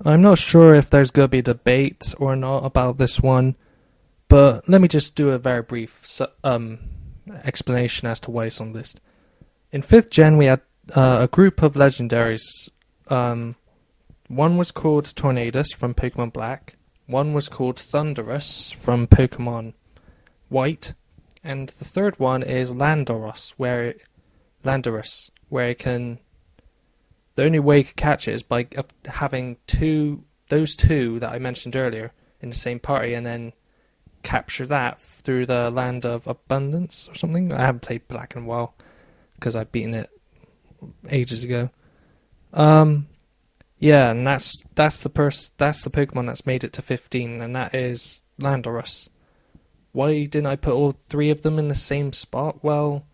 I'm not sure if there's going to be debate or not about this one, but let me just do a very brief explanation as to why it's on the list. In 5th gen, we had a group of legendaries. One was called Tornadus from Pokemon Black, one was called Thunderous from Pokemon White, and the third one is Landorus, Landorus, where it can. The only way you can catch it is by having those two that I mentioned earlier in the same party, and then capture that through the Land of Abundance or something. I haven't played Black in a while because I've beaten it ages ago. Yeah, and that's the Pokemon that's made it to 15, and that is Landorus. Why didn't I put all three of them in the same spot? Well,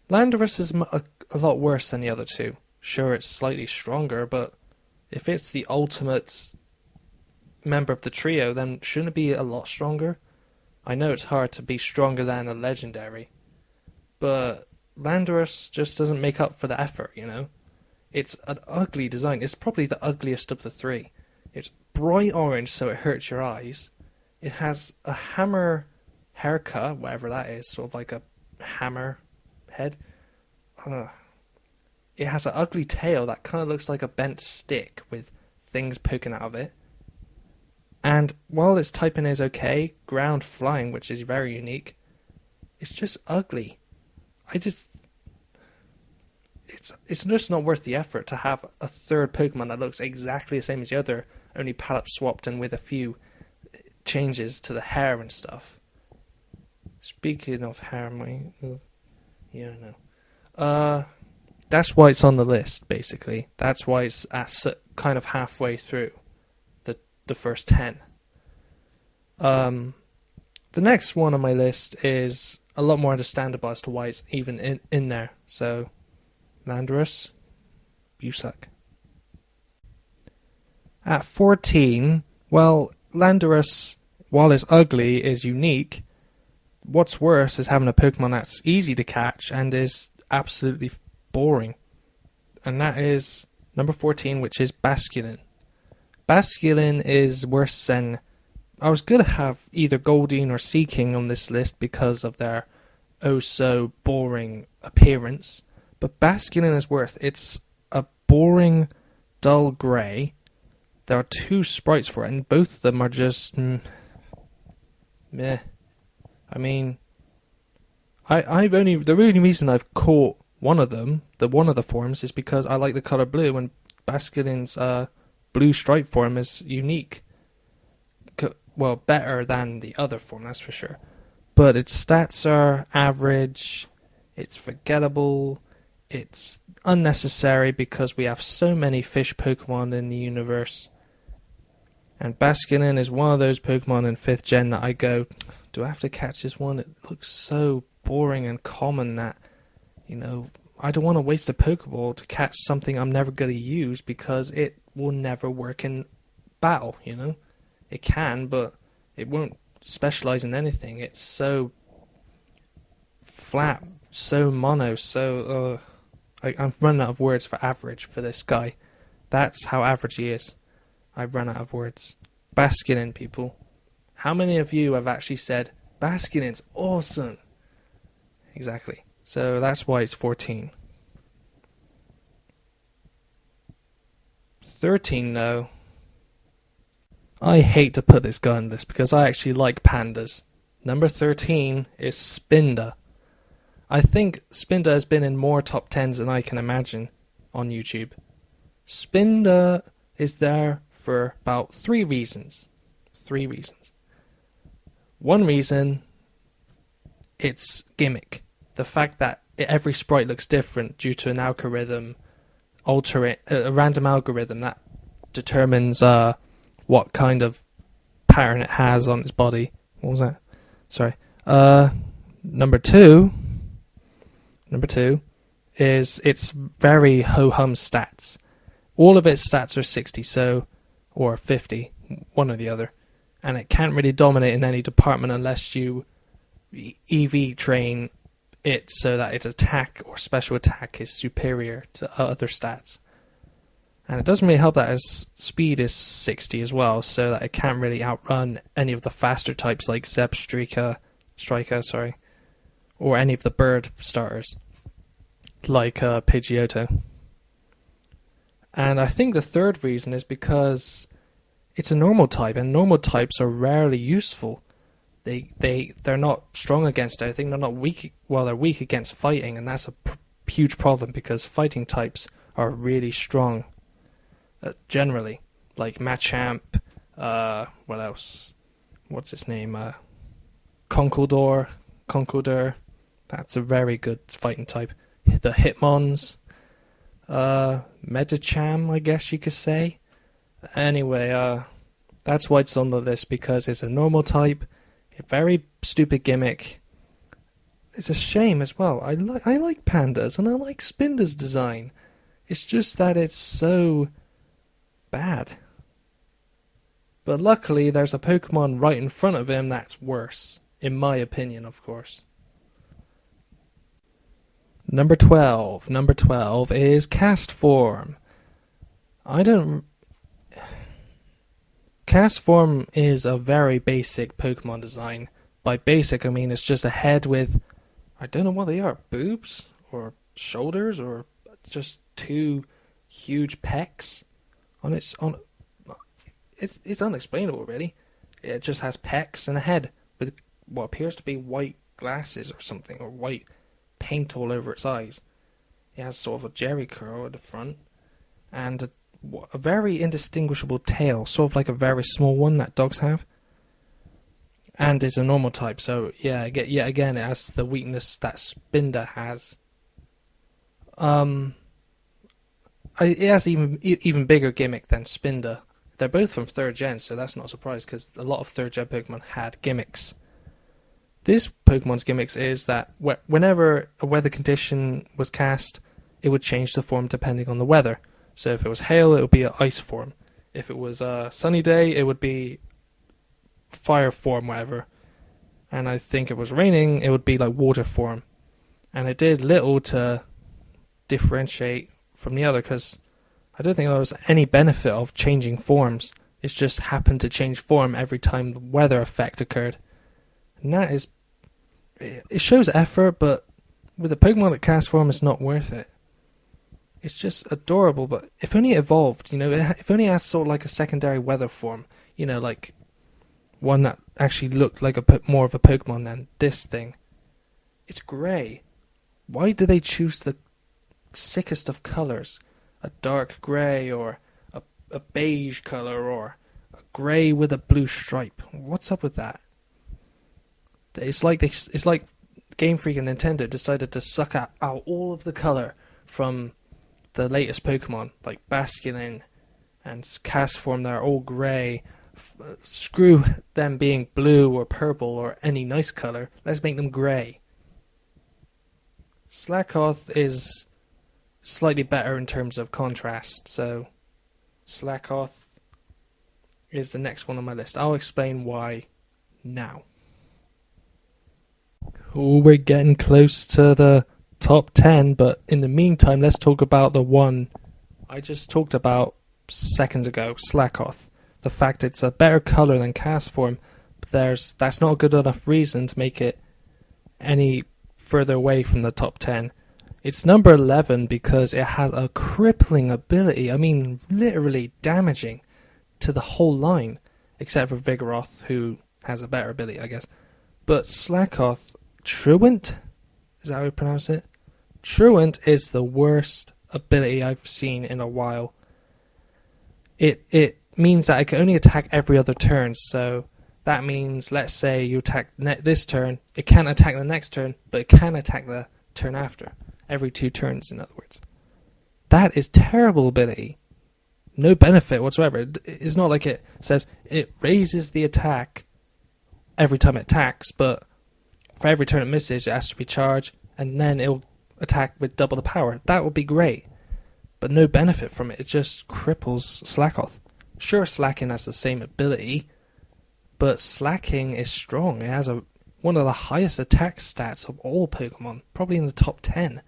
Landorus is a lot worse than the other two. Sure, it's slightly stronger, but if it's the ultimate member of the trio, then shouldn't it be a lot stronger? I know it's hard to be stronger than a legendary, but Landorus just doesn't make up for the effort, you know? It's an ugly design. It's probably the ugliest of the three. It's bright orange, so it hurts your eyes. It has a hammer haircut, whatever that is, sort of like a hammer head. It has an ugly tail that kind of looks like a bent stick with things poking out of it. And while its typing is okay, ground flying, which is very unique, it's just ugly. It's just not worth the effort to have a third Pokemon that looks exactly the same as the other, only palette swapped and with a few changes to the hair and stuff. Speaking of hair, yeah, no. That's why it's on the list, basically. That's why it's kind of halfway through the first 10. The next one on my list is a lot more understandable as to why it's even in there. So, Landorus, you suck. At 14, well, Landorus, while it's ugly, is unique. What's worse is having a Pokemon that's easy to catch and is absolutely boring. And that is number 14, which is Basculin. Basculin is worse than... I was going to have either Goldeen or Seaking on this list because of their oh-so boring appearance. But Basculin is worse. It's a boring, dull grey. There are two sprites for it, and both of them are just... meh. I mean... the only reason I've caught one of the forms, is because I like the colour blue, and Basculin's blue stripe form is unique. Well, better than the other form, that's for sure. But its stats are average, it's forgettable, it's unnecessary because we have so many fish Pokemon in the universe. And Basculin is one of those Pokemon in 5th gen that I go, do I have to catch this one? It looks so boring and common that, you know, I don't want to waste a Pokeball to catch something I'm never going to use because it will never work in battle, you know? It can, but it won't specialize in anything. It's so flat, so mono, so... I'm running out of words for average for this guy. That's how average he is. I've run out of words. Basculin, people. How many of you have actually said, Basculin's awesome? Exactly. So that's why it's 14. 13, though. I hate to put this guy on this because I actually like pandas. Number 13 is Spinda. I think Spinda has been in more top 10s than I can imagine on YouTube. Spinda is there for about 3 reasons. 3 reasons. One reason, it's gimmick. The fact that every sprite looks different due to an algorithm, a random algorithm that determines what kind of pattern it has on its body. What was that? Sorry. Number two is its very ho-hum stats. All of its stats are 60, or 50, one or the other. And it can't really dominate in any department unless you EV train it so that its attack or special attack is superior to other stats. And it doesn't really help that its speed is 60 as well, so that it can't really outrun any of the faster types like Zeb Striker, or any of the bird starters, like Pidgeotto. And I think the third reason is because it's a normal type, and normal types are rarely useful. They're not strong against anything. They're not weak. Well, they're weak against fighting, and that's a huge problem because fighting types are really strong. Generally, like Machamp. What else? What's its name? Conkeldurr. That's a very good fighting type. The Hitmons. Medicham, I guess you could say. Anyway, that's why it's on the list, because it's a normal type, a very stupid gimmick. It's a shame as well. I like pandas, and I like Spinda's design. It's just that it's so bad. But luckily, there's a Pokemon right in front of him that's worse, in my opinion, of course. Number 12. Number 12 is Castform. Castform is a very basic Pokemon design. By basic, I mean it's just a head with, I don't know what they are, boobs? Or shoulders? Or just two huge pecs? It's unexplainable, really. It just has pecs and a head with what appears to be white glasses or something, or white paint all over its eyes. It has sort of a jerry curl at the front, and a very indistinguishable tail, sort of like a very small one that dogs have. And it's a normal type, so yeah, yet again, it has the weakness that Spinda has. It has even bigger gimmick than Spinda. They're both from 3rd gen, so that's not a surprise, because a lot of 3rd gen Pokemon had gimmicks. This Pokemon's gimmicks is that whenever a weather condition was cast, it would change the form depending on the weather. So if it was hail, it would be an ice form. If it was a sunny day, it would be fire form, whatever. And I think if it was raining, it would be like water form. And it did little to differentiate from the other, because I don't think there was any benefit of changing forms. It just happened to change form every time the weather effect occurred. And that is... It shows effort, but with a Pokemon that Castform, it's not worth it. It's just adorable, but if only it evolved, if only it had sort of like a secondary weather form, like one that actually looked like more of a Pokemon than this thing. It's grey. Why do they choose the sickest of colours? A dark grey, or a beige colour, or a grey with a blue stripe. What's up with that? It's like Game Freak and Nintendo decided to suck out all of the colour from the latest Pokemon, like Basculin and Castform. They're all grey. Screw them being blue or purple or any nice colour. Let's make them grey. Slakoth is slightly better in terms of contrast, so Slakoth is the next one on my list. I'll explain why now. Oh, we're getting close to the top 10, but in the meantime, let's talk about the one I just talked about seconds ago, Slakoth. The fact it's a better colour than Castform, but that's not a good enough reason to make it any further away from the top 10. It's number 11 because it has a crippling ability, I mean literally damaging to the whole line, except for Vigoroth, who has a better ability, I guess. But Slakoth, Truant? Is that how you pronounce it? Truant is the worst ability I've seen in a while. It means that it can only attack every other turn, so that means, let's say you attack this turn, it can't attack the next turn, but it can attack the turn after. Every 2 turns, in other words. That is terrible ability. No benefit whatsoever. It's not like it says it raises the attack every time it attacks, but for every turn it misses, it has to recharge, and then it'll attack with double the power. That would be great, but no benefit from it. It just cripples Slakoth. Sure, Slacking has the same ability, but Slacking is strong. It has one of the highest attack stats of all Pokemon, probably in the top 10.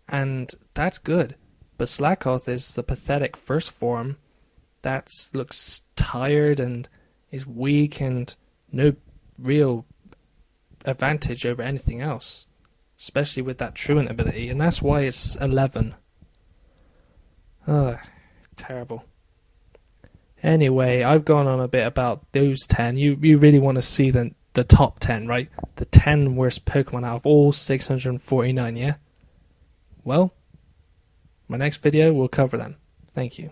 And that's good. But Slakoth is the pathetic first form that looks tired and is weak and no real advantage over anything else, especially with that truant ability, and that's why it's 11. Terrible. Anyway, I've gone on a bit about those 10. You really want to see the top 10, right? The 10 worst Pokemon out of all 649, yeah? Well, my next video will cover them. Thank you.